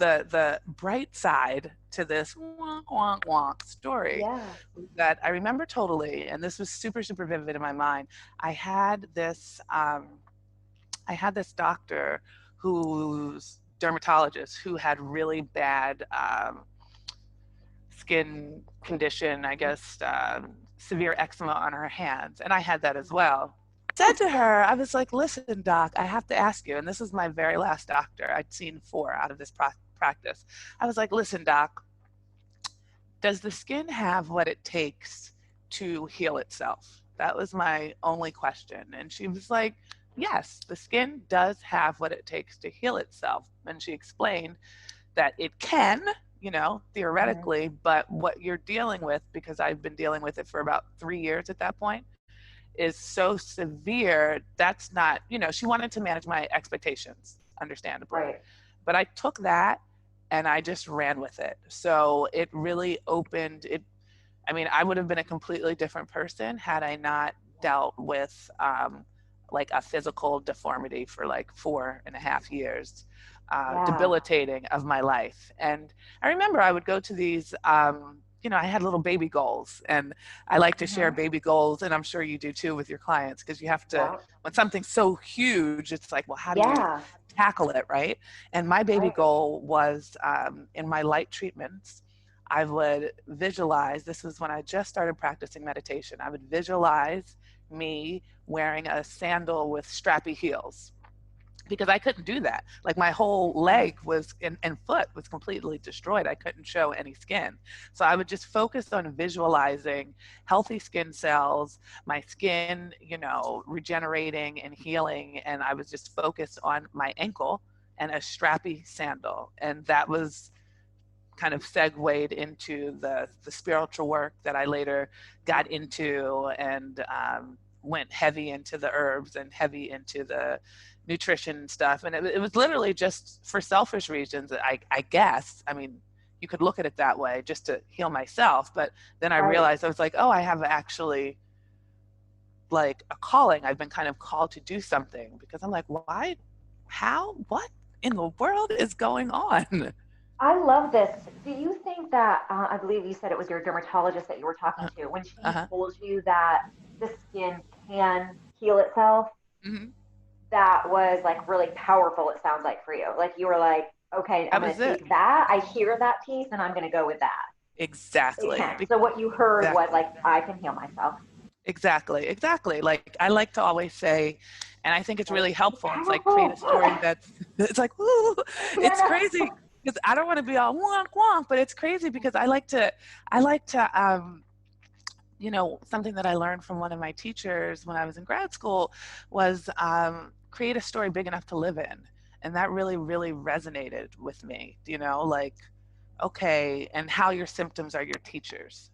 the bright side to this wonk wonk wonk story Yeah. that I remember totally, and this was super super vivid in my mind. I had this I had this doctor who's dermatologist who had really bad skin condition, I guess, severe eczema on her hands, and I had that as well. Said to her, I was like, listen, doc, I have to ask you, and this is my very last doctor. I'd seen 4 out of this practice. I was like, listen, doc, does the skin have what it takes to heal itself? That was my only question. And she was like, yes, the skin does have what it takes to heal itself. And she explained that it can, Hmm. theoretically, but what you're dealing with, because I've been dealing with it for about 3 years at that point, is so severe. That's not, she wanted to manage my expectations, understandably. Right. But I took that and I just ran with it. So it really opened it. I mean, I would have been a completely different person had I not dealt with like a physical deformity for like 4.5 years, Yeah. debilitating of my life. And I remember I would go to these, I had little baby goals, and I like to share Hmm. baby goals, and I'm sure you do too with your clients, because you have to, Yeah. when something's so huge, it's like, well, how do you Yeah. tackle it, right? And my baby Right. goal was in my light treatments, I would visualize, this was when I just started practicing meditation, I would visualize me wearing a sandal with strappy heels, because I couldn't do that. Like my whole Hmm. leg was and foot was completely destroyed. I couldn't show any skin. So I would just focus on visualizing healthy skin cells, my skin, regenerating and healing. And I was just focused on my ankle and a strappy sandal. And that was kind of segued into the spiritual work that I later got into, and went heavy into the herbs and heavy into the nutrition stuff. And it was literally just for selfish reasons, I guess. I mean, you could look at it that way, just to heal myself. But then I Right. realized, I was like, oh, I have actually like a calling. I've been kind of called to do something, because I'm like, why, how, what in the world is going on? I love this. Do you think that, I believe you said it was your dermatologist that you were talking to, when she Uh-huh. told you that the skin can heal itself, Hmm. that was like really powerful, it sounds like for you. Like you were like, okay, I'm That going was to it. take that. I hear that piece and I'm going to go with that. It Exactly. can. So what you heard was Exactly. like, I can heal myself. Exactly. Exactly. Like I like to always say, and I think it's Right? really It's helpful. It's like create a powerful. story that's, it's like, woo, it's Yeah. crazy, because I don't want to be all wonk wonk, but it's crazy because I like to, something that I learned from one of my teachers when I was in grad school was create a story big enough to live in. And that really, really resonated with me, like, okay, and how your symptoms are your teachers.